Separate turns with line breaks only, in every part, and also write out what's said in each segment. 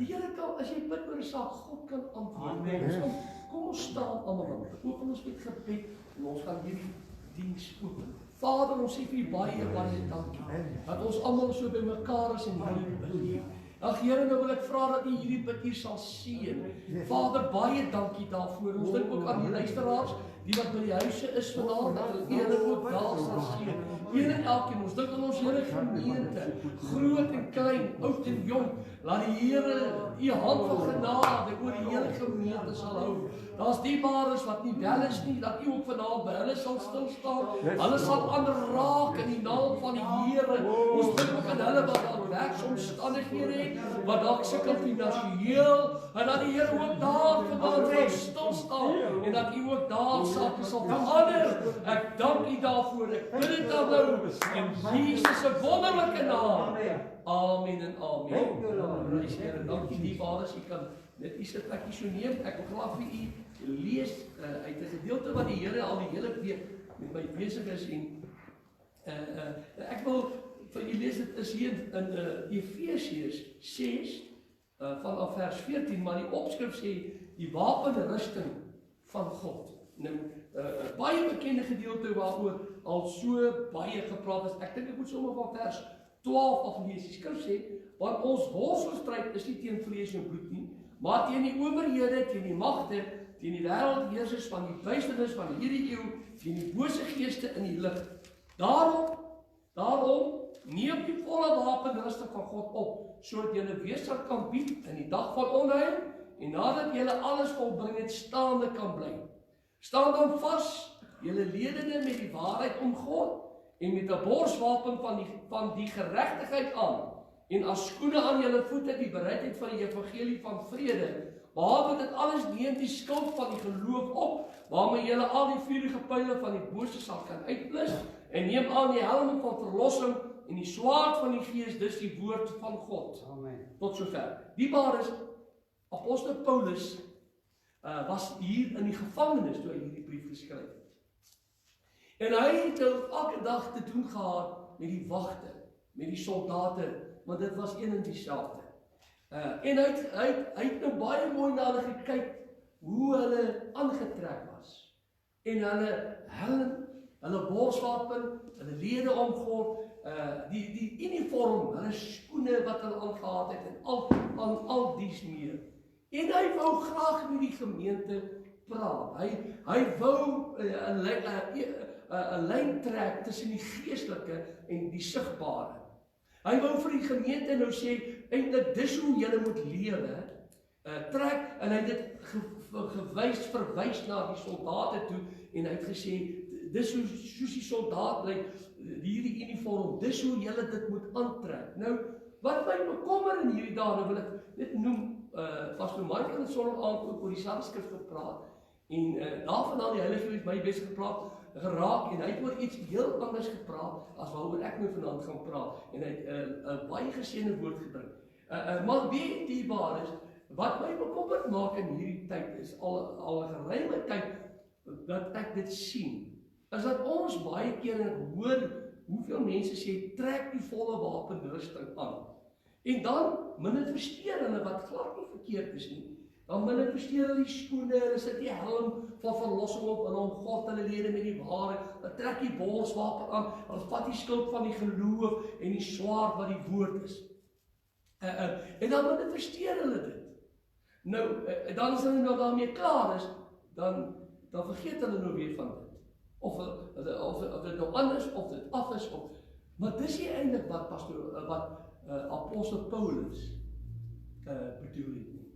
Die Here kan, as jy bid oor 'n saak, God kan antwoord. Kom ons staan almal. Open ons met gebed en ons gaan hierdie diens open. Vader, ons sê vir U baie dankie. Dat ons almal so by mekaar is en hierdie bid. Ag Here, nou wil ek vra dat U hierdie bid hier sal seën. Vader, baie dankie daarvoor. Ons dink ook aan die luisteraars, die wat by die huise is vanaand, dat hulle ook daar sal seën. Een en elkeen, ons dink aan ons hele gemeente, groot en klein, oud en jong. Laat die Here U hand van genade oor die hele gemeente sal hou. Daar's diebares wat nie wel is nie, dat U ook vanaand by hulle sal stil staan. Hulle sal aanraak in die naam van die Here. Ons dink ook aan hulle wat daar werksomstandighede het, wat dalk sukkel finansiëel, en dat die Here ook daar vanaand sal stil staan en dat U ook daar sake sal verander. Ek dank U daarvoor. Ek bid dit dan nou in Jesus se wonderlike naam. Amen en amen. Here, dankie diebares. U kan net U sit plekkie so neem. Ek wil graag vir U lees uit 'n gedeelte wat die Here al die hele week met my besig is en ek wil vir u lees, dit is hier in Efesiërs 6 vanaf vers 14, maar die opskrif sê die wapenrusting van God. Nou, baie bekende gedeelte waaroor al so baie gepraat is. Ek dink ek moet sommer van vers 12 af lees. Die skrif sê, want ons worstelstryd is nie teen vlees en bloed nie, maar teen die owerhede, teen die magte, teen die wêreldheersers van die duisternis van hierdie eeu, teen die bose geeste in die lig. Daarom neem die volle wapenrusting van God op, sodat julle weerstand kan bied in die dag van onheil, en nadat julle alles volbring het, staande kan bly. Staan dan vas, julle ledene met die waarheid om God, en met 'n borswapen van die geregtigheid aan, en as skoene aan julle voete die bereidheid van die evangelie van vrede, behalwe dit alles neem die skild van die geloof op, waarmee julle al die vurige pyle van die bose sal kan uitblus, en neem aan die helm van verlossing en die swaard van die Gees, dis die woord van God. Amen. Tot sover. Diebares, apostel Paulus was hier in die gevangenis toe hy hierdie brief geskryf het. En hy het elke dag te doen gehad met die wagte, met die soldate, want dit was een en dieselfde. En hy het nou baie mooi na hulle gekyk hoe hulle aangetrek was. En hulle helm, hulle borswapen, hulle lede omgord, die uniform, hulle skoene wat hulle aangehad het en al dies meer. En hy wou graag met die gemeente praat. Hy wou 'n lyn trek tussen die geestelike en die sigbare. Hy wou vir die gemeente nou sê, eintlik dis hoe julle moet lewe, trek, en hy het dit verwys na die soldate toe, en hy het gesê, dis hoe soos die soldaat lyk, hierdie uniform, dis hoe julle dit moet aantrek. Nou, wat my bekommer in hierdie dae, nou wil ek net noem, Pastor Michael het sonnaand ook oor die skrif gepraat, en daarvandaan die Heilige Gees my besig gepraat, geraak, en hy het oor iets heel anders gepraat, as waaroor ek nou vanaand gaan praat, en hy het 'n baie geseënde woord gebring. Maar weet diebaar is, wat my bekommerd maak in hierdie tyd, is al 'n geruime tyd, dat ek dit sien, is dat ons baie keer hoor, hoeveel mense sê, trek die volle wapenrusting aan. En dan manifesteer hulle wat glad nie verkeerd is nie. Dan manifesteer hulle die skoene, hulle sit die helm van verlossing op, hulle omgord hulle lede met die waarheid, hulle trek die borswapen aan, hulle vat die skild van die geloof en die swaard wat die woord is. En dan manifesteer hulle dit. Nou, dan as hulle nou daarmee klaar is, dan vergeet hulle nou weer van dit. Of dit nou anders, of dit af is, maar dis nie eintlik wat apostel Paulus bedoel het nie.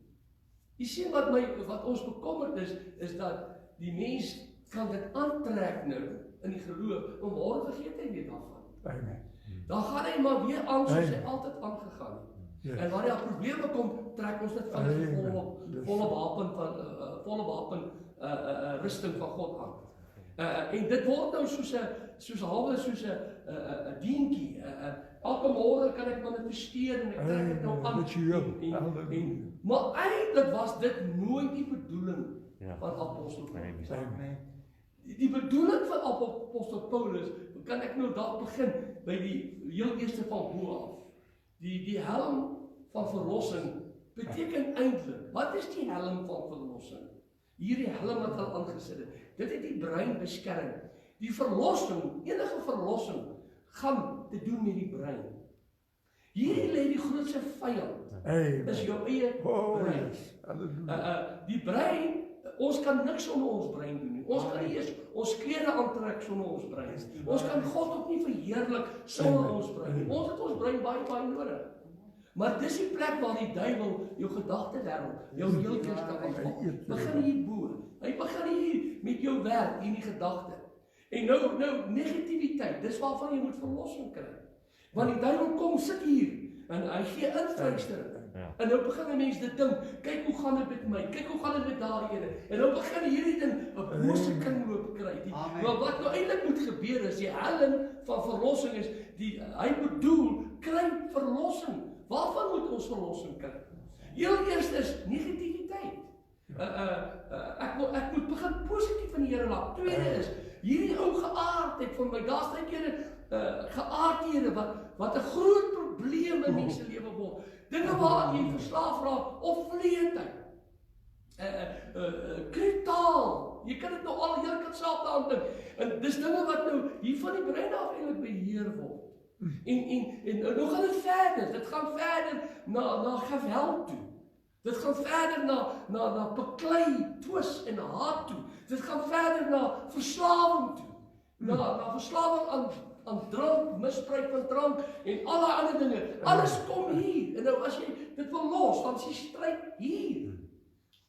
Jy sien wat ons bekommerd is dat die mens kan dit aantrek nou in die geloof, maar môre vergeet hy weer daarvan. Amen. Dan gaan hy maar weer aan soos hy altyd aangegaan het. Yes. En wanneer daar probleme kom, trek ons dit van die volle wapen rusting van God aan. En dit word nou soos 'n dientjie. Elke môre kan ek manifesteer en ek trek dit nou aan. Maar eintlik was dit nooit die bedoeling van apostel Paulus. Die bedoeling van apostel Paulus, kan ek nou daar begin by die heel eerste van bo af. Die helm van verlossing beteken eintlik, wat is die helm van verlossing? Hierdie helm wat hulle aangesit het, dit het die brein beskerm. Die verlossing, enige verlossing, gaan te doen met die brein. Hier lê die grootste vyand, is jou eie brein. Die brein, ons kan niks sonder ons brein doen nie. Ons kan nie eers ons klere aantrek sonder ons brein. Ons kan God ook nie verheerlik sonder ons brein nie. Ons het ons brein baie nodig. Maar dis die plek waar die duiwel jou gedagtewêreld, jou heelteens kan aanval. Begin hier bo. Hy begin hier met jou werk, hier in die gedagte. En nou negativiteit, dis waarvan jy moet verlossing kry. Want die duiwel kom sit hier en hy gee influistering. En nou begin mense dit dink, kyk hoe gaan dit met my, kyk hoe gaan dit met daardie ene. En nou begin hierdie ding 'n bose kringloop kry. Maar wat nou eintlik moet gebeur is die helm van verlossing is hy bedoel kry verlossing. Waarvan moet ons verlossing kry? Heel eers is negativiteit. Ek moet begin positief in die Here laat. Tweede is hierdie ou geaardheid van my, daar's baie kere geaardhede wat 'n groot probleem in mense lewe word. Dinge waar jy verslaaf raak of vleetheid. Kritaal. Jy kan dit nou al jy kan self daaraan dink. En dis dinge wat nou hier van die brein af eintlik beheer word. En nou gaan dit verder. Dit gaan verder na geweld toe. Dit gaan verder na beklei, twis en haat toe. Dit gaan verder na verslawing toe. Na verslawing aan drank, misbruik van drank en alle ander dinge. Alles kom hier. En nou as jy dit wil los, dan is die stryd hier.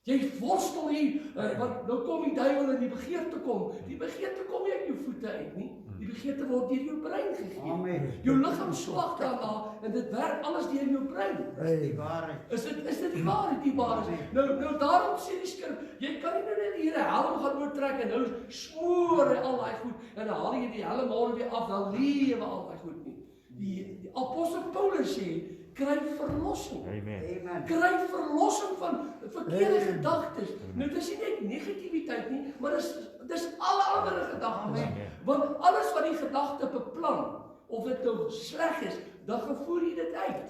Jy worstel hier, want nou kom die duiwel en die begeerte kom. Die begeerte kom nie uit jou voete uit nie. Die begeerte word deur jou brein gegee. Jou liggaam slag daarna en dit werk alles deur jou brein.
Dis die waarheid.
Is dit die waarheid? Die waarheid. Nou daarom sê die skrif, jy kan nie net hier 'n helm gaan oortrek en nou smoor hy al daai goed en dan haal jy die helm môre weer af, dan lewe al daai goed nie. Die apostel Paulus sê kry verlossing.
Amen.
Kry verlossing van verkeerde gedagtes. Nou dis nie net negativiteit nie, maar dis alle ander gedagtes. Want alles wat die gedagte beplan, of dit nou sleg is, dan voer jy dit uit.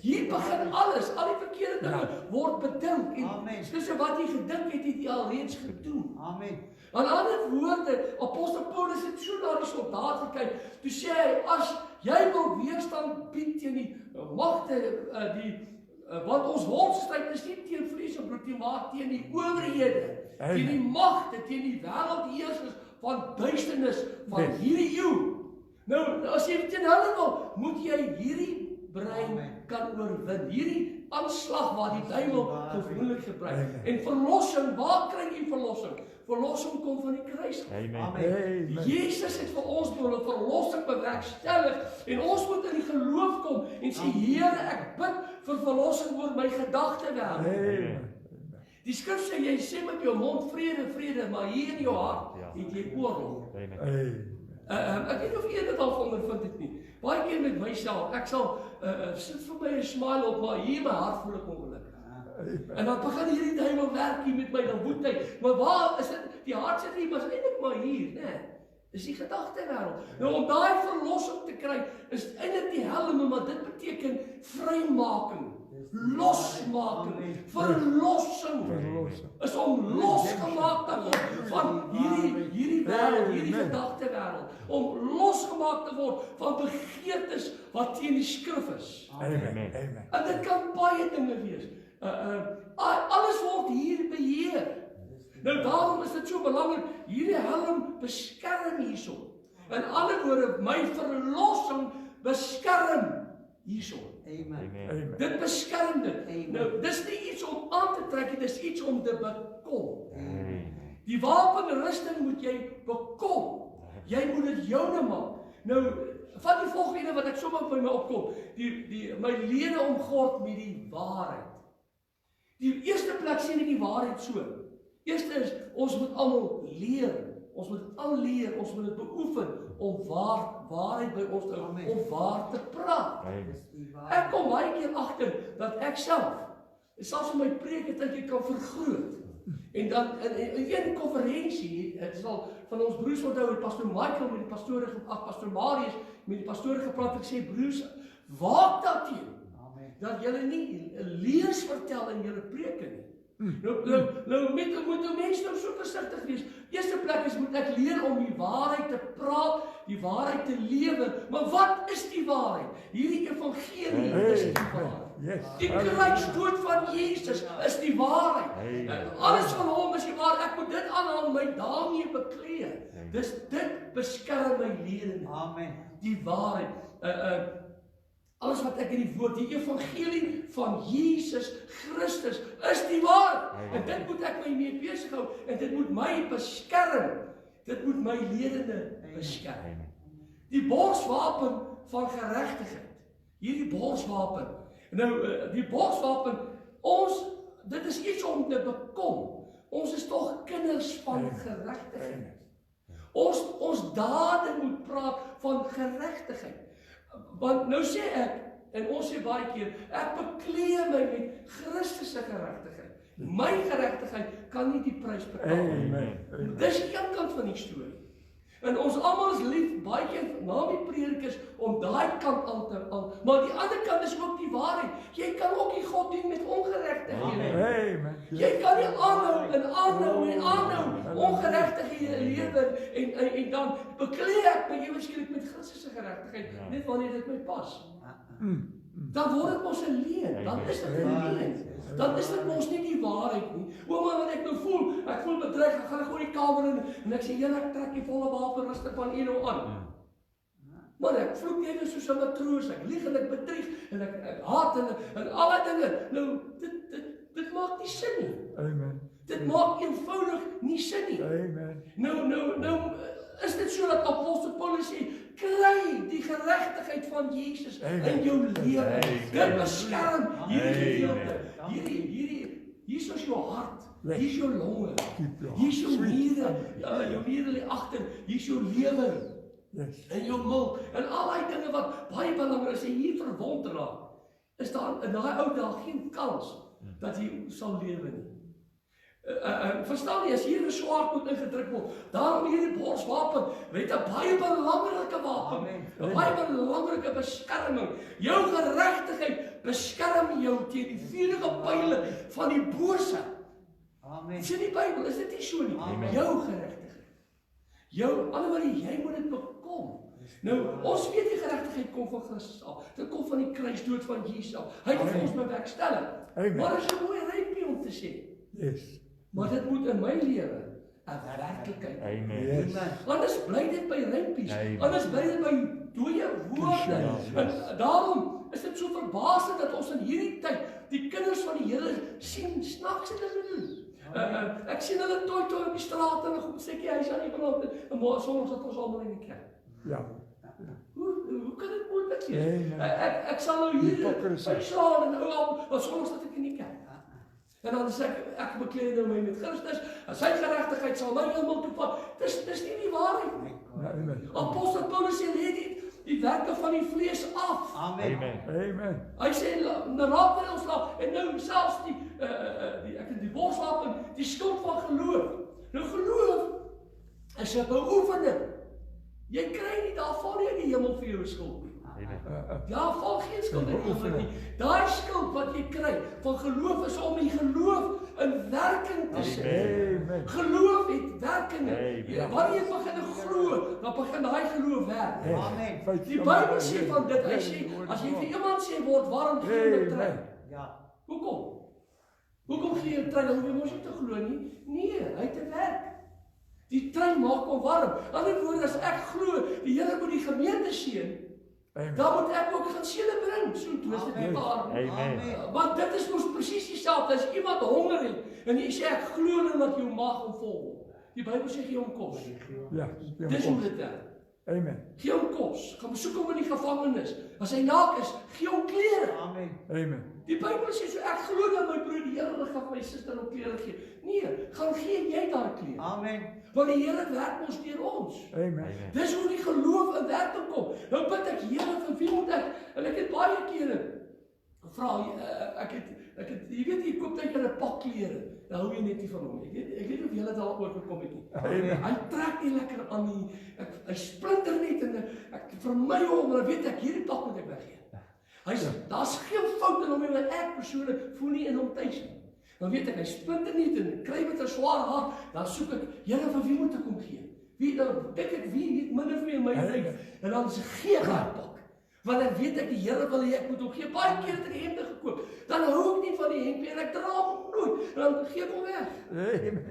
Hier begin alles, al die verkeerde dinge word bedink en soos wat jy gedink het, het jy al reeds gedoen.
Amen.
Aan ander woorde, apostel Paulus het so na die soldaat gekyk, toe sê hy, as jy wil weerstand bied teen die magte, want ons worstelstryd is nie teen vlees en bloed nie, maar teen die owerhede, teen die magte, teen die wêreldheersers van duisternis van hierdie eeu. Nou, as jy teen hulle wil, moet jy hierdie brein kan oorwin. Hierdie aanslag waar die duiwel gewoonlik gebruik. En verlossing, waar kry jy verlossing? Verlossing kom van die kruis.
Amen.
Jesus het vir ons wil 'n verlossing bewerkstellig en ons moet in die geloof kom en sê Here, ek bid vir verlossing oor my gedagtewêreld. Die skrif sê jy sê met jou mond vrede, maar hier in jou hart het jy oorlog. Ek weet nie of jy dit al ondervind het nie. Baie keer met myself, ek sal sit vir my 'n smile op, maar hier in my hart voel ek ongelukkig. En dan begin hierdie duiwel werk hier met my, dan woed hy. Maar waar is dit? Die hart sit hier, maar is eintlik maar hier, né? Dis die gedagtewêreld. Nou om daai verlossing te kry, is eintlik die helm, maar dit beteken vrymaking, losmaking, verlossing. Is om losgemaak te word van hierdie wêreld, hierdie gedagtewêreld. Om losgemaak te word van begeertes wat teen die skrif is.
Amen.
En dit kan baie dinge wees. Alles word hier beheer. Nou daarom is dit so belangrik, hierdie helm beskerm hierso. In ander woorde, my verlossing beskerm hierso.
Amen.
Dit beskerm dit. Nou, dis nie iets om aan te trek nie, dis iets om te bekom. Die wapenrusting moet jy bekom. Jy moet dit joune maak. Nou, van die volgende wat ek sommer by my opkom, my lede omgord met die waarheid. Die eerste plek sien ek die waarheid so. Eerste is, ons moet almal leer. Ons moet al leer, ons moet dit beoefen om waarheid by ons te hou, om waar te praat. Ek kom baie keer agter dat ek selfs in my preek het ek kan vergroot. En dan in een konferensie, het is al van ons broers onthou, het pastoor Michael met die pastoor Marius met die pastoor gepraat en sê, broers, waak daarteen. dat julle nie lees vertel in julle preke nie. Nou moet mense nou so versigtig wees. Eerste plek is moet ek leer om die waarheid te praat, die waarheid te lewe. Maar wat is die waarheid? Hierdie evangelie is die waarheid. Die kruisdood van Jesus is die waarheid. Alles van hom is die waarheid. Ek moet dit aanhaal, my daarmee bekleed. Dus dit beskerm my lede.
Amen.
Die waarheid. Alles wat ek in die woord, die evangelie van Jesus Christus is die waarheid. En dit moet ek my mee besig hou en dit moet my beskerm. Dit moet my ledene beskerm. Die borswapen van geregtigheid. Hierdie borswapen. Nou die borswapen, dit is iets om te bekom. Ons is tog kinders van geregtigheid. Ons dade moet praat van geregtigheid. Want nou sê ek, en ons sê baie keer, ek beklee my met Christus se geregtigheid. My geregtigheid kan nie die prys betaal. Dis die een kant van die storie. En ons almal is lief, baie keer na die predikers, om daai kant aan te al. Maar die ander kant is ook die waarheid. Jy kan ook nie God dien met ongeregtighede. Jy kan nie aanhou ongeregtighede lewe en dan beklee ek my ewesklik met Christus se geregtigheid, net wanneer dit my pas. Dan word dit mos 'n leuen, dan is dit 'n leuen. Dan is dit mos nie die waarheid nie. Ouma, wat ek nou voel, ek voel bedreig, ek gaan gou in die kamer in en ek sê, Here, ek trek die volle wapenrusting van U nou aan. Maar ek vloek net soos 'n matroos, ek lieg en ek bedrieg en ek haat en alle dinge. Nou, dit maak nie sin nie.
Amen.
Dit maak eenvoudig nie sin nie.
Amen.
Nou is dit so dat apostel Paulus sê, kry die geregtigheid van Jesus in jou lewe. Dit beskerm hierdie gedeelte. Hier is jou hart. Hier is jou longe. Hier is jou niere. Jou niere lê agter. Hier is jou lewer. En jou milk. En al die dinge wat baie belangrik is, hier verwond raak. Is daar in daai ou dae geen kans dat jy sal lewe nie. Verstaan jy, as hier 'n swaard moet ingedruk word, daarom hierdie borswapen, weet 'n baie belangrike wapen, 'n baie belangrike beskerming. Jou geregtigheid beskerm jou teen die vuurige pyle van die bose.
Amen.
Dis in die Bybel, is dit nie so nie? Jou geregtigheid. Jou, alhoewel jy moet dit bekom. Nou, ons weet die geregtigheid kom van Christus af. Dit kom van die kruisdood van Jesus af. Hy het vir ons bewerkstellig. Maar dit is 'n mooi rympie om te sê. Maar dit moet in my lewe 'n werklikheid.
Amen.
Anders bly dit by rympies. Anders bly dit by dooie woorde. En daarom is dit so verbasend dat ons in hierdie tyd die kinders van die Here sien snaakse dinge doen. Ek sien hulle toi op die straat en goed sê hy is aan die vanaand en maar soms dat ons almal in die kerk.
Ja.
Hoe kan dit moontlik wees? Ek sal nou hier staan en maar soms dat ek in die kerk. En dan sê ek bekleed nou my met Christus, en sy geregtigheid sal my heeltemal toepas. Dis nie die waarheid nie. Apostel Paulus sê lê die werke van die vlees af.
Amen.
Hy sê raak vir ons af en nou selfs die borswapen, die skuld van geloof. Nou geloof is 'n beoefening. Jy kry nie daarvan nie die hemel vir jou skuld nie. Daar val geen skuld in die hemel nie. Daai skuld wat jy kry van geloof is om die geloof in werking te sit. Geloof het werking. Wanneer jy begin glo, dan begin daai geloof werk.
Amen.
Die Bybel sê van dit, hy sê, as jy vir iemand sê word warm, gee jy 'n trein. Hoekom? Hoekom gee jy 'n trein? Hoef jy mos nie te glo nie. Nee, hy het 'n werk. Die trein maak hom warm. Aan die ander woorde, as ek glo, die Here moet die gemeente seën, dan moet ek ook gaan seëne bring. So twis dit mekaar. Want dit is mos presies dieselfde as iemand honger het en jy sê ek glo net dat jou maag hom vol word. Die Bybel sê gee hom kos. Dis hoe dit werk.
Amen.
Gee hom kos. Gaan besoek hom in die gevangenis. As hy naak is, gee hom klere.
Amen.
Die Bybel sê so ek glo dat my broer die Here gaan my suster nog klere gee. Nee, gaan gee jy daai klere.
Amen.
Want die Here werk mos deur ons.
Amen.
Dis hoe die geloof in werking kom. Nou bid ek, Here, vir wie moet ek? En ek het baie kere gevra, ek het jy weet jy koop net 'n pak klere. Dan hou jy net nie van hom nie. Ek weet of julle daar oorgekom het nie. Hy trek nie lekker aan nie. Hy splinter net en ek vermy hom, maar weet ek hierdie pak moet ek weggee. Daar's geen fout in hom nie, want ek persoonlik voel nie in hom tuis nie. Dan weet ek, hy splinter nie en kry met 'n swaar hart, dan soek ek, Here, vir wie moet ek hom gee? Wie dan dink ek wie het minder vir my lewe? En dan gee ek daai pak. Want ek weet ek die Here wil hê ek moet hom gee. Baie keer het ek hemde gekoop. Dan hou ek nie van die hemp en ek dra hom nooit. En dan gee ek hom weg.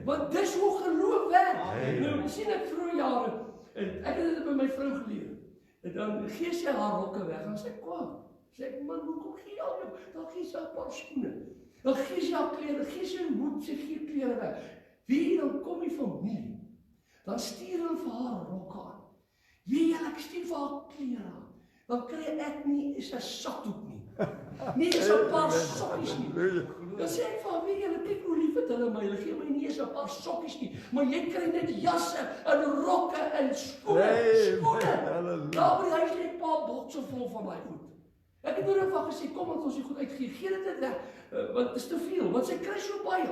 Want dis hoe geloof werk. Nou sien ek vroeë jare, en ek het dit by my vrou geleer. En dan gee sy haar rokke weg en sy kwaad. Sê ek, man, hoekom gee jy al jou? Dan gee sy 'n paar skoene. Dan gee sy haar klere, gee sy 'n hoed, sy gee klere weg. Wie dan kom die familie? Dan stuur hulle vir haar rokke aan. Wie ek stuur vir haar klere aan. Dan kry ek nie eens 'n sakdoek nie. Nie eens 'n paar sokkies nie. Dan sê ek vir haar, weet julle, kyk hoe lief het hulle my. Hulle gee my nie eens 'n paar sokkies nie. Maar jy kry net jasse en rokke en skoene. Daar by die huis lê 'n paar bokse vol van my goed. Ek het nou van gesê, kom ons die goed uitgee. Gee dit weg, want dit is te veel. Want sy kry so baie.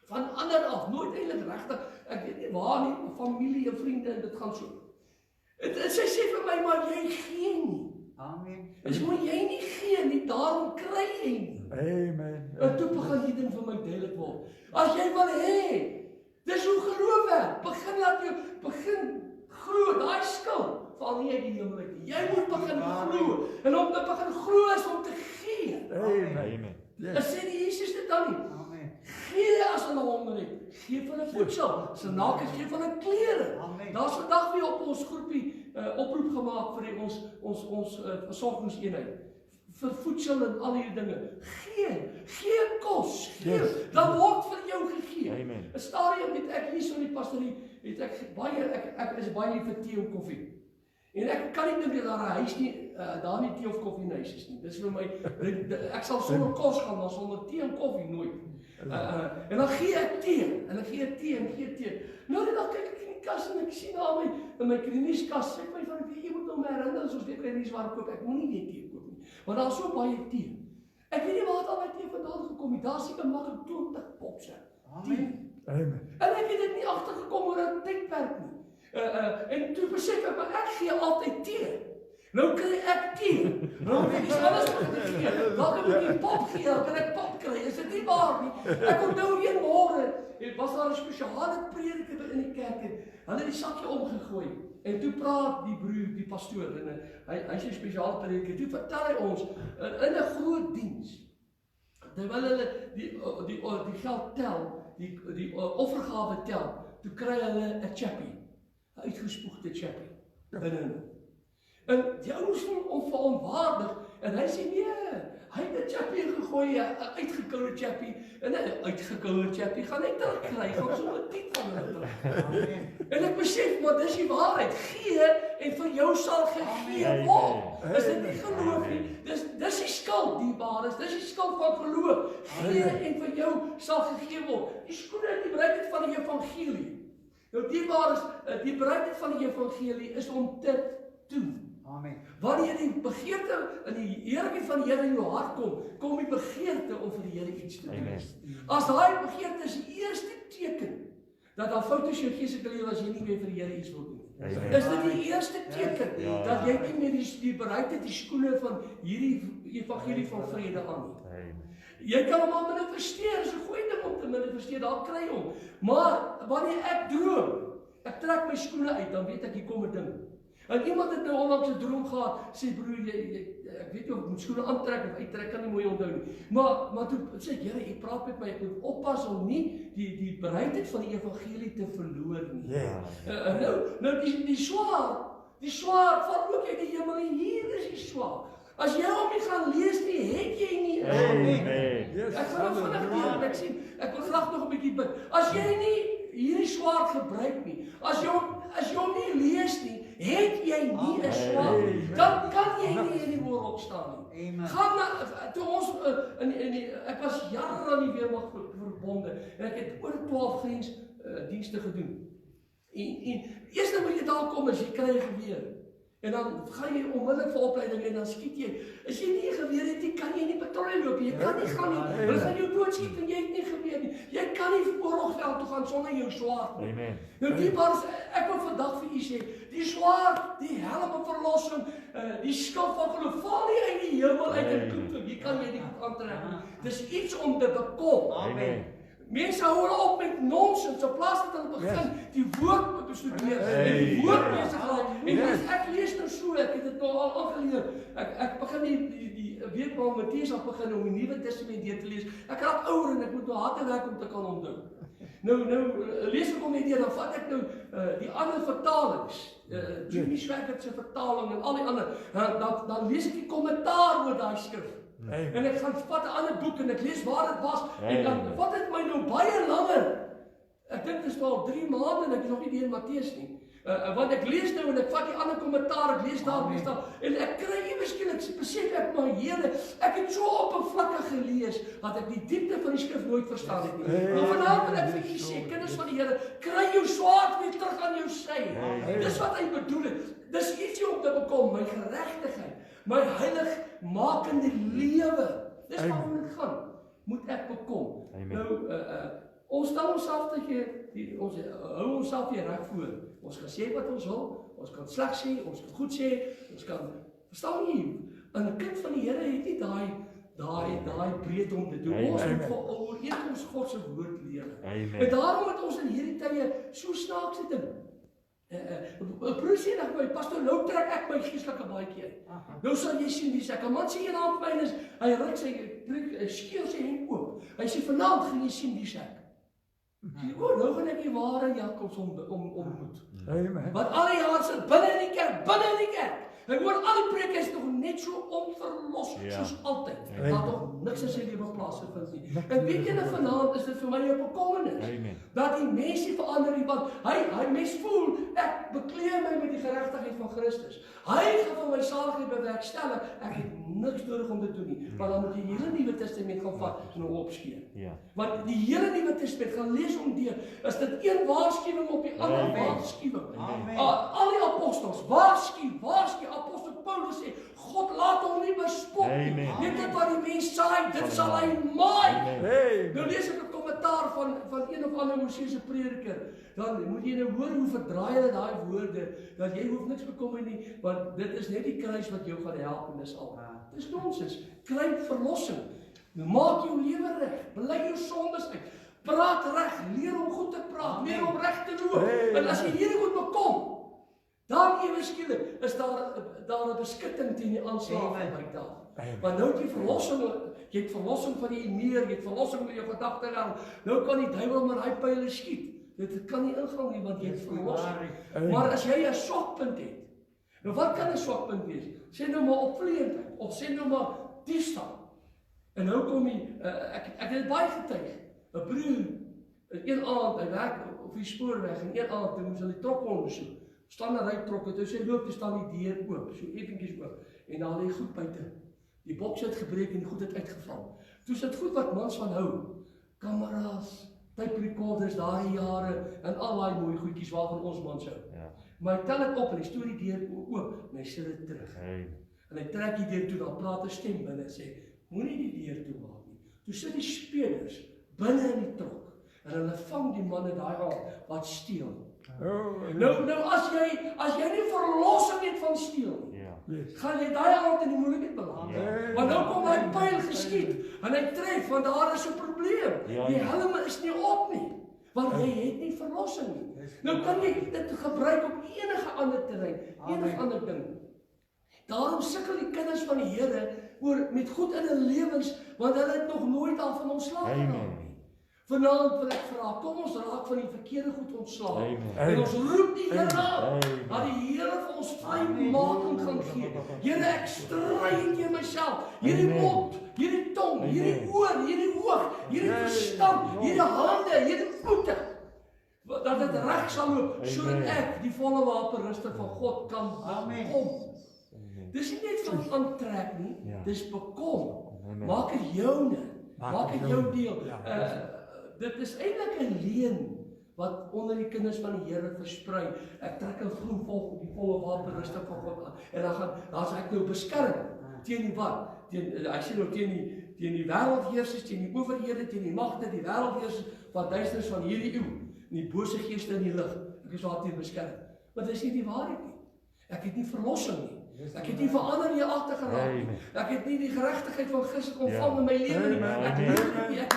Van ander af, nooit eintlik regtig. Ek weet nie waar nie, familie en vriende en dit gaan so. En sy sê vir my, maar jy gee nie.
Amen.
Dis moet jy nie gee nie, daarom kry jy nie.
Amen.
En toe begin die ding vir my duidelik word. As jy wil hê, dis hoe geloof werk. Begin glo, daai skuld val nie uit die hemel uit nie. Jy moet begin glo. En om te begin glo is om te gee.
Amen.
En sê die Jesus dit dan nie.
Amen.
Gee as hulle honger het. Gee vir hulle voedsel. As hulle naak is, gee vir hulle klere.
Amen.
Daar's vandag weer op ons groepie oproep gemaak vir ons versorgingseenheid. Vir voedsel en al hierdie dinge. Gee kos. Gee. Dan word vir jou gegee.
Amen.
'n Stadium het ek hier so in die pastorie, het ek is baie vir tee en koffie. En ek kan nie dink dat daar 'n huis nie, daar nie tee of koffie in die huis is nie. Dis vir my, ek sal sonder kos gaan, maar sonder tee en koffie nooit. En dan gee ek tee, en dan gee ek tee en gee tee. Nou dan kyk ek in die kas en ek sien daar in my klinieskas, sê ek my van, jy moet nou my herinner, soos weet ek nie waar koop, ek moet nie die tee koop nie. Want daar is so baie tee. Ek weet nie waar het al my tee vandaan gekom het, daar seker maklik 20 bokse.
Amen.
En ek het dit nie agtergekom hoe dat tydperk nie. En toe besef ek, maar ek gee altyd tee. Nou kry ek tee. Nou weet ek alles wat ek gee. Dan kan ek die pop gee, dan kan ek pop kry. Is dit nie waar nie? Ek onthou een môre, was daar 'n spesiale prediker in die kerk en hulle het die sakkie omgegooi. En toe praat die broer, die pastoor, en hy is 'n spesiale prediker. Toe vertel hy ons in 'n groot diens, terwyl hulle die geld tel, die offergawe tel, toe kry hulle 'n chappie, 'n uitgespoegde chappie. En die ouens voel onverantwoordig en hy sê nee, hy het 'n chappie gegooi, 'n uitgekoue chappie, en 'n uitgekoue chappie gaan hy terugkry, gaan sommer 10 van hulle terug. En ek besef, maar dis die waarheid, gee en vir jou sal gegee word. Is dit nie geloof nie? Dis die skuld die waar is, dis die skuld van geloof. Gee en vir jou sal gegee word. Die skoene en die bereidheid van die evangelie. Nou die waar is, die bereidheid van die evangelie is om te doen.
Amen.
Wanneer die begeerte in die heerlikheid van die Here in jou hart kom die begeerte om vir die Here iets te doen. As daai begeerte is die eerste teken dat daar foute is in jou geestelike lewe as jy nie meer vir die Here iets wil doen. Is dit die eerste teken dat jy nie meer die bereidheid, die skoene van hierdie evangelie van vrede aan nie. Jy kan hom al manifesteer, is 'n goeie ding om te manifesteer, daar kry hom. Maar wanneer ek droom, ek trek my skoene uit, dan weet ek hier kom 'n ding. En iemand het nou onlangs 'n droom gehad, sê broer, ek weet nie of ek moet skoene aantrek of uittrek, kan nie mooi onthou nie. Maar toe sê ek, Here, jy praat met my, ek moet oppas om nie die bereidheid van die evangelie te verloor nie. Nou die swaard val ook uit die hemel en hier is die swaard. As jy hom nie gaan lees nie, het jy nie. Ek gaan nou vinnig weer, ek sien, ek wil graag nog 'n bietjie bid. As jy nie hierdie swaard gebruik nie, as jy hom nie lees nie, het jy nie 'n swaard, dan kan jy nie in die woord opstaan nie. Gaan na, toe ons, ek was jare aan die weermag verbonde, en ek het oor 12 grensdienste gedoen. En eerste moet jy daar kom, as jy kry 'n geweer. En dan gaan jy onmiddellik vir opleiding en dan skiet jy. As jy nie 'n geweer het nie, kan jy nie patrollie loop nie. Jy kan nie gaan nie. Hulle gaan jou doodskiet en jy het nie geweer nie. Jy kan nie oorlogveld wêreld toe gaan sonder jou swaard nie.
Amen.
Nou dierbares, ek wil vandag vir u sê, die swaard, die helm van verlossing, die skild van geloof, val nie uit die hemel uit en toe. Jy kan jy nie aantrek nie. Dis iets om te bekom.
Amen.
Mense hou hulle op met nonsens, in plaas dat hulle begin die woord moet bestudeer, en die woord besig raak. En ek lees nou so, ek het dit nou al aangeleer. Ek begin die week waar Matteus al begin om die Nuwe Testament deur te lees. Ek raak ouer en ek moet nou harde werk om te kan onthou. Nou lees ek hom net deur, dan vat ek nou die ander vertalings, Jimmy Swaggart se vertaling en al die ander, dan lees ek die kommentaar oor daai skrif. En ek gaan vat 'n ander boek en ek lees waar dit was en dan vat dit my nou baie langer. Ek dink dit is al 3 maande en ek is nog nie deur Matteus nie. Want ek lees nou en ek vat die ander kommentaar, ek lees daar en ek kry ewe skielik besef ek maar Here, ek het so oppervlakkig gelees dat ek die diepte van die skrif nooit verstaan het nie. Maar vanaand wil ek vir u sê, kinders van die Here, kry jou swaard weer terug aan jou sy. Dis wat hy bedoel het. Dis ietsie om te bekom, my geregtigheid. My heiligmakende lewe. Dis waarom dit gaan. Moet ek bekom. Nou, ons stel onsself ons hou onsself hier reg voor. Ons kan sê wat ons wil, ons kan sleg sê, ons kan goed sê, ons kan verstaan nie. 'n kind van die Here het nie daai breedte om te doen. Ons moet ooreenkoms God se woord leer. En daarom het ons in hierdie tye so snaakse ding. Broer sê dat my pastoor nou trek ek my geestelike baadjie uit. Nou sal jy sien wie ek 'n man sê een aan my is, hy ryk sy skeel sy hemp oop. Hy sê vanaand gaan jy sien wie ek. Nou gaan ek die ware Jakobs ontmoet. Want al die jare sit binne in die kerk. Hy hoor al die preke is nog net so onverlos soos altyd. Daar nog niks in sy lewe plaasgevind nie. En weet julle vanaand is dit vir my 'n bekommernis. Dat die mense verander nie, want hy mens voel ek bekleed my met die geregtigheid van Christus. Hy gaan vir my saligheid bewerkstellig. Ek het niks nodig om dit te doen nie. Maar dan moet jy die hele Nuwe Testament gaan vat en hom opskeer. Want die hele Nuwe Testament gaan lees om deur. Is dit een waarskuwing op die ander waarskuwing. Al die apostels waarsku. Apostel Paulus sê, God laat hom nie bespot nie. Weet dit wat die mens saai, dit sal hy maai. Nou lees ek 'n kommentaar van een of ander Mosese prediker. Dan moet jy nou hoor hoe verdraai hulle daai woorde, dat jy hoef niks bekommer nie, want dit is net die kruis wat jou gaan help en dis al. Dis nonsens. Kry verlossing. Maak jou lewe reg. Bely jou sondes uit. Praat reg, leer om goed te praat, leer om reg te loop. En as jy hierdie goed bekom, dan ewe skielik is daar 'n beskutting teen die aanslag van my dag. Want nou het jy het verlossing van die meer, jy het verlossing van jou gedagtegang. Nou kan die duiwel maar hy pyle skiet. Dit kan nie ingaan nie want jy het verlossing. Maar as jy 'n swakpunt het. Nou wat kan 'n swakpunt wees? Sê nou maar opvleendheid of sê nou maar diefstal. En nou kom ek het baie getuig. 'n broer, een aand, hy werk op die spoorweg en een aand moes hulle die trokke ondersoek. Staan 'n rytrokke, toe sy loop, toe staan die deur oop, so effentjies oop. En daar lê goed buite. Die boks het gebreek en die goed het uitgeval. Toe sit goed wat mans van hou. Kameras, tape recorders daai jare en al daai mooi goedjies waarvan ons mans hou. Maar hy tel dit op en hy stoor die deur oop en hy sit dit terug. En hy trek die deur toe, dan praat 'n stem binne en sê, moenie die deur toemaak nie. Toe sit die spelers binne in die trok en hulle vang die manne daai aan wat steel. Nou as jy nie verlossing het van steel nie, gaan jy daai aand in die moeilikheid beland. Want nou kom hy pyl geskiet en hy tref, want daar is 'n probleem. Die helm is nie op nie, want jy het nie verlossing nie. Nou kan jy dit gebruik op enige ander terrein, enige ander ding. Daarom sukkel die kinders van die Here met goed in hulle lewens, want hulle het nog nooit daarvan ontslae geraak. Vanaand wil ek vra, kom ons raak van die verkeerde goed ontslae. En ons roep die Here aan, dat die Here vir ons vrymaking gaan gee. Here, ek stry teen myself. Hierdie mond, hierdie tong, hierdie oor, hierdie oog, hierdie verstand, hierdie hande, hierdie voete. Dat dit reg sal loop, sodat ek die volle wapenrusting van God kan bekom. Dis nie net van aantrek nie, dis bekom. Maak dit joune, maak dit jou deel. Dit is eintlik 'n leen wat onder die kinders van die Here versprei. Ek trek 'n groen volk op die volle wapenrusting van God aan en dan sê ek nou beskerm teen die wat? Hy sê nou teen teen die wêreldheersers, teen die owerhede, teen die magte, die wêreldheersers van duisternis van hierdie eeu, en die bose geeste in die lig. Ek is daarteen beskerm. Maar dit is nie die waarheid nie. Ek het nie verlossing nie. Ek het nie verander nie agter geraak nie. Ek het nie die geregtigheid van Christus ontvang in my lewe nie. Ek loop nie, ek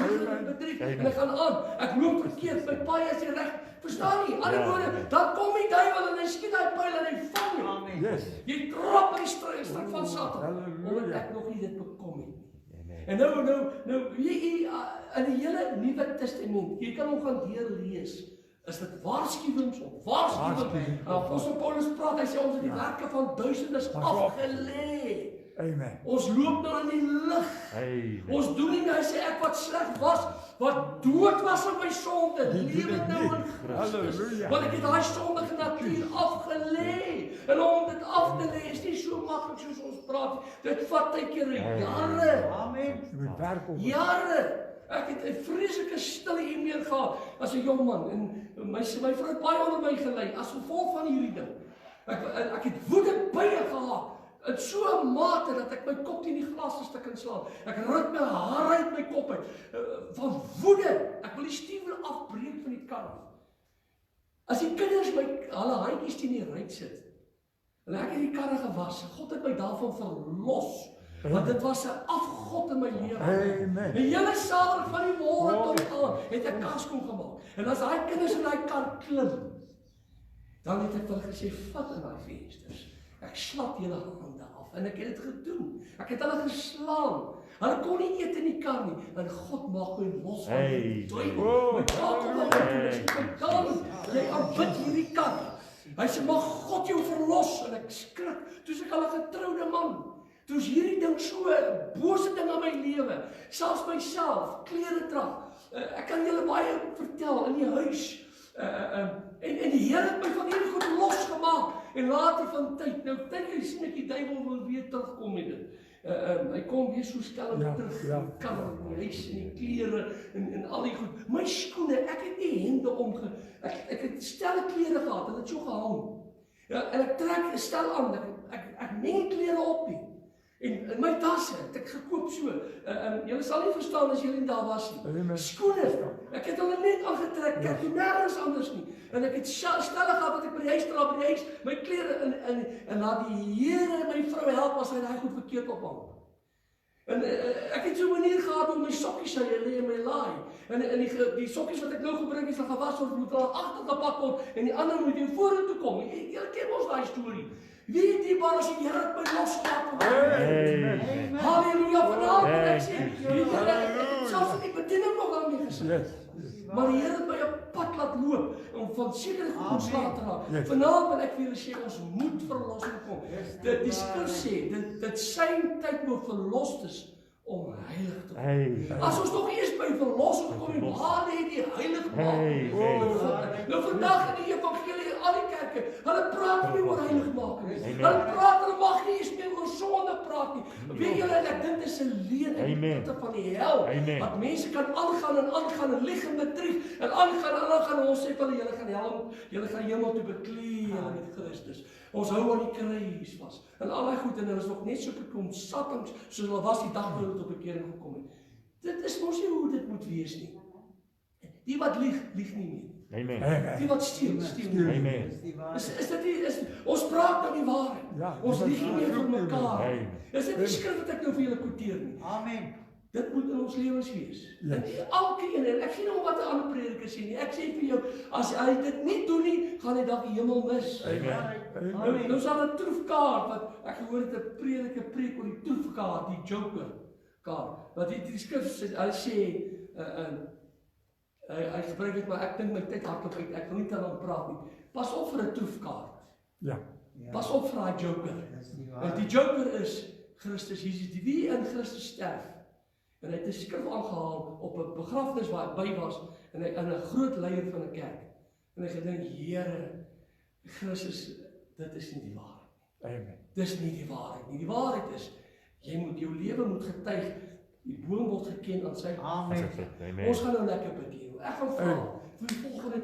bedrieg en ek gaan aan. Ek loop verkeerd, my paai is nie reg. Verstaan nie? Ander woorde, dan kom die duiwel en hy skiet daai pyl en hy vang jou. Jy trap in die struik van Satan. Omdat ek nog nie dit bekom het nie. En nou jy in die hele Nuwe Testament, jy kan hom gaan deurlees. Is dit waarskuwings op waarskuwing? Apostel Paulus praat, hy sê ons het die werke van duisternis afgelê.
Amen.
Ons loop nou in die lig. Ons doen nie, hy sê ek wat sleg was, wat dood was in my sonde, lewe nou in Christus. Want ek het daai sondige natuur afgelê. En om dit af te lê is nie so maklik soos ons praat. Dit vat baie keer jare.
Amen. Jy moet werk op.
Jare. Ek het 'n vreeslike stille e-mail gehad as 'n jong man en my vrou het baie onder my gelei as gevolg van hierdie ding. Ek het woede baie gehad in so 'n mate dat ek my kop teen die glas 'n stuk inslaan. Ek ruk my hare uit my kop uit van woede. Ek wil die stuur afbreek van die kar. As die kinders hulle handjies teen die ruit sit en ek het die karre gewas, God het my daarvan verlos. Want dit was 'n afgod in my lewe.
Amen.
Die hele saal van die môre tot aan het 'n kaskoen gemaak. En as daai kinders in daai kar klim, dan het ek vir hulle gesê, vat in daai vensters. Ek slap julle hande af en ek het dit gedoen. Ek het hulle geslaan. Hulle kon nie eet in die kar nie. En God maak my los van die duiwel. My pa kom na my toe en sê, "Dan, jy aanbid hierdie kar." Hy sê, "Mag God jou verlos." En ek skrik. Toe ek al 'n getroude man. Toe is hierdie ding so 'n bose ding in my lewe. Selfs myself, klere drag. Ek kan julle baie vertel in die huis. En die Here het my van hierdie goed losgemaak. En later van tyd, nou dink jy sien ek die duiwel wil weer terugkom met dit. Hy kom weer so skelm terug. Kan in die huis en die klere en al die goed. My skoene, ek het nie hemde omge. Ek het stelle klere gehad en dit so gehang. Ja, en ek trek 'n stel aan. Ek meng klere op nie. En my tasse het ek gekoop so. Julle sal nie verstaan as julle nie daar was nie. Skoene. Ek het hulle net aangetrek. Ek het nergens anders nie. En ek het stelle gehad wat ek by die huis dra, by die huis, my klere en laat die Here my vrou help as hy daai goed verkeerd ophang. En ek het so 'n manier gehad om my sokkies hy lê in my laai. En die sokkies wat ek nou gebring het, sal gewas word, moet daar agtergepak word en die ander moet weer vorentoe kom. Julle ken mos daai storie. Wie het die bar as die Here het my losgemaak? Halleluja, vanavond ek sê, ek het selfs die bediening nog aan my gesit. Maar die Here het my 'n pad laat loop om van sekere goed ontslae te raak. Vanavond wil ek vir julle sê, ons moet verlossing kom. Die skrif sê, dit sy tyd moet verlos is om heilig te kom. As ons nog eers by verlossing kom, waar lê die heiligmaking? Nou vandag in die evangelie in al die kerke, hulle praat nie oor heiligmaking nie. Hulle mag nie eens meer oor sonde praat nie. Weet julle, ek dink dit is 'n leuen en van die hel. Dat mense kan aangaan en lieg en bedrieg en aangaan en ons sê vir hulle, julle gaan hemel toe bekleed met Christus. Ons hou aan die kruis vas. En al die goed en hulle is nog net so gekom sattings soos hulle was die dag toe hulle tot bekering gekom het. Dit is mos nie hoe dit moet wees nie. Die wat lieg nie meer.
Amen.
Die wat steel nie.
Amen.
Is dit nie, ons praat nou die waarheid. Ons lieg nie meer vir mekaar. Is dit nie skrif wat ek nou vir julle quoteer nie?
Amen.
Dit moet in ons lewens wees. En elkeen, en ek sien nou wat 'n ander prediker sê nie. Ek sê vir jou, as hy dit nie doen nie, gaan hy dalk die hemel mis.
Amen.
Nou sal 'n troefkaart wat ek gehoor het 'n prediker preek oor die troefkaart, die joker kaart. Wat die skrif sê, hy sê hy gebruik dit, maar ek dink my tyd hardloop uit. Ek wil nie daaroor praat nie. Pas op vir 'n troefkaart.
Ja.
Pas op vir daai joker. Want die joker is Christus Jesus, die wie in Christus sterf. En hy het 'n skrif aangehaal op 'n begrafnis waar hy by was en hy in 'n groot leier van 'n kerk. En hy gedink, Here, Christus, dit is nie die waarheid nie.
Amen.
Dis nie die waarheid nie. Die waarheid is, jou lewe moet getuig, die boom word geken aan sy.
Amen.
Ons gaan nou lekker bid hier. Ek gaan vra vir die volgende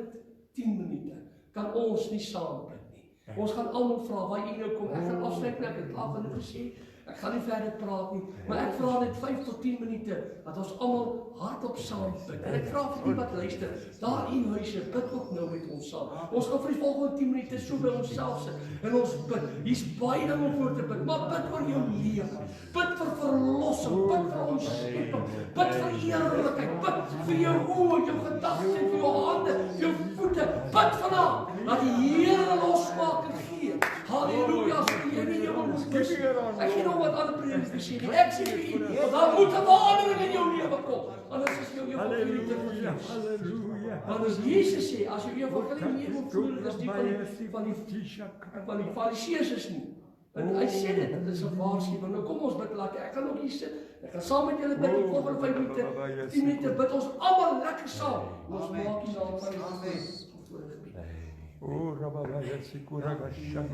10 minute kan ons nie saam bid nie. Ons gaan almal vra waar jy nou kom. Ek gaan afsluit en ek het af en gesê Ek gaan nie verder praat nie, maar ek vra net 5 tot 10 minute dat ons almal hardop saam bid. En ek vra vir die wat luister, daar in huise, bid ook nou met ons saam. Ons gaan vir die volgende 10 minute so by onsself sit en ons bid. Hier's baie dinge om voor te bid, maar bid vir jou lewe. Bid vir verlossing, bid vir ontsnapping, bid vir eerlikheid, bid vir jou oë, jou gedagtes, vir jou hande, jou voete. Bid vanaand dat die Here losmaak en gee. Halleluja, as jy nie jou moet kies. Ek gee nou wat ander predikers sê. Ek sê vir u, want daar moet 'n verandering in jou lewe kom. Anders is jou evangelie te vergeefs. Want as Jesus sê, as jy evangelie nie moet voel, is die van die Fariseërs is nie. En hy sê dit is 'n waarskuwing. Nou kom ons bid laat ek gaan nog hier sit. Ek gaan saam met julle bid die volgende 5 minute. 10 minute bid ons almal lekker saam. Ons maak die naam van Jesus.
Oh, Rababaya Sikura Bashan.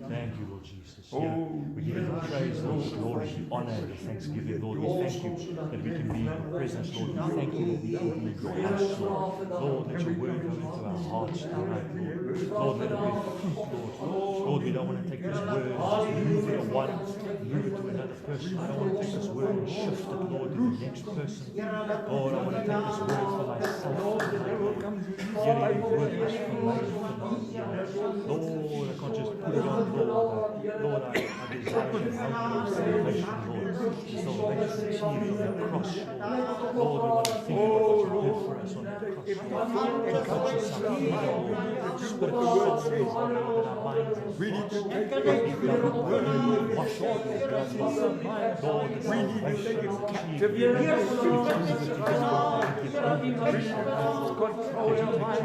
Thank you, Lord Jesus. Yeah, we give you the praise, Lord, the glory, the honor, the thanksgiving, Lord. We thank you that we can be in your presence, Lord. We thank you that we can be in your house, Lord. Lord, let your word go into our hearts tonight, Lord. Lord, let it be fruit, Lord. Lord, we don't want to take this word and just move it to one, move it to another person. I don't want to take this word and shift it, Lord, to the next person. Lord, I want to take this word for myself. Hearing your word is for life. Lord, I can't just put it on, Lord. Lord, I desire to help your salvation, Lord. The salvation achieved on the cross, Lord. Lord, we want to think about what you did for us on the cross, Lord. And touch us up, Lord. Spirit of soul, Lord, in our minds. We need to take it. Wash all your blood, Lord. The salvation achieved. Control your minds,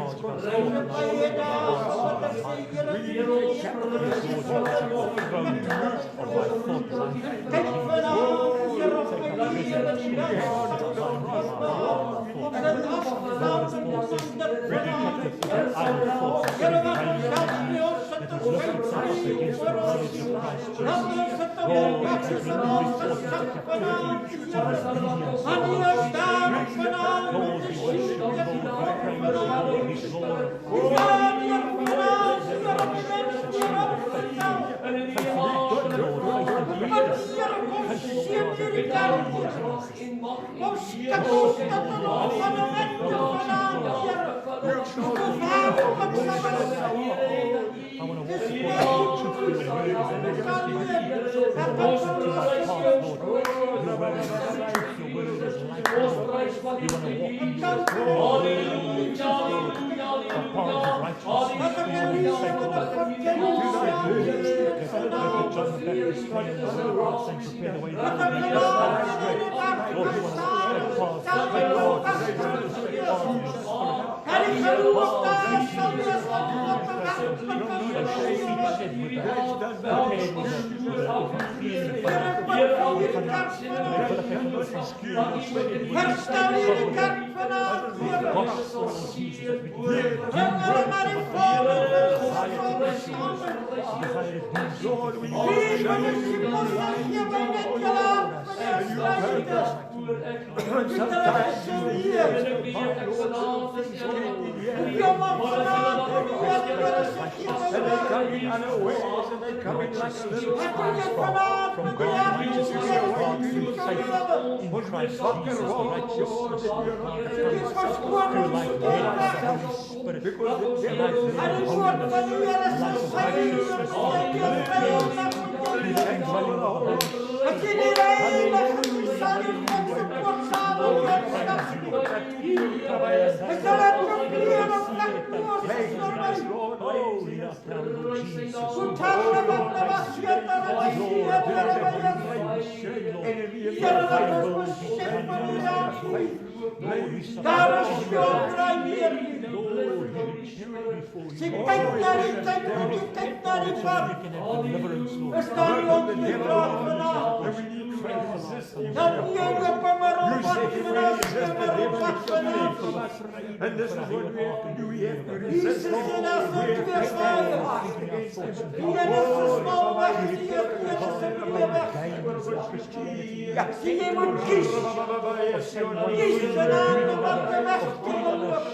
And this is what we have to do. We have to resist all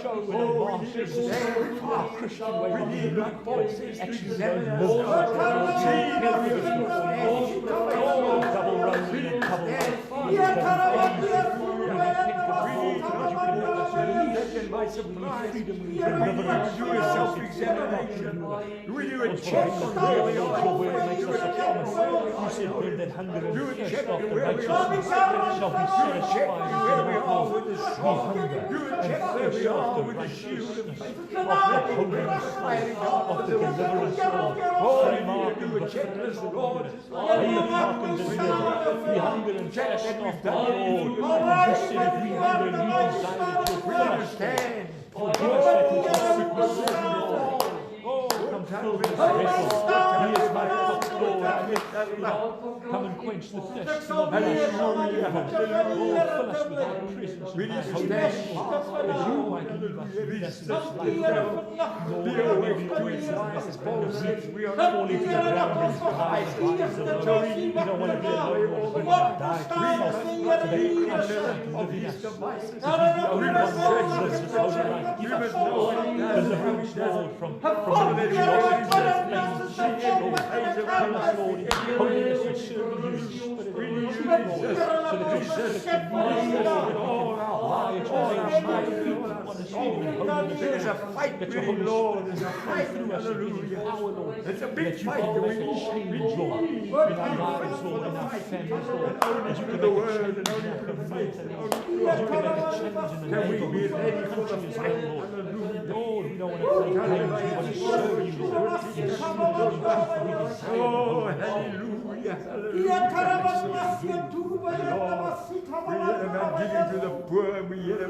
show in our marches our Christian way of living, but actually don't live double running and double
do a self-examination. Will you check where we are?
You said when that hunger and thirst after righteousness shall be satisfied,
where we are with the sword.
hunger
Do a check where we are with the shield of faith.
of holiness, of the deliverance, Lord.
Do a checklist, Lord.
We hunger and thirst after the Lord. You said if we hunger and you desire it, you'll fill us.
Stand.
Forgive us that which is sickness, Lord. Oh, come fill this vessel. He is my cup, Lord. I lift that up. Come and quench the thirst of my soul. Oh, fill us with thy presence and thy holiness, Lord. As you might lead us, lead us in this life, Lord. Lord, may we always have this kind of faith. Falling to the ground and die in the lives of the Lord. We don't want to be alone, Lord. We want to die to self, so that Christ might live in us. As we the only one that lives this holy life. Give us, Lord, deliverance, Lord, from religiosity, Lord. Fill us, Lord, in holiness and serving you in spirit and truth, Lord, so that your spirit can lead us, Lord, lie at your feet, honest freedom and holiness.
There's a fight,
That your
really,
Holy
Lord.
Spirit
There's a
will
fight,
flow through us and give us power, Lord.
It's a
That
big
you
fight.
can make a change, Lord, in our lives, Lord, in our families, Lord. That you can make a change in our community, Lord. That you can make a change in the neighborhood, in the country as well, Lord. Lord, we don't want to play games. We want to serve you, Lord. In spirit and in truth, we desire
Oh,
holiness.
hallelujah, hallelujah. Lord, we are not giving to the poor, we are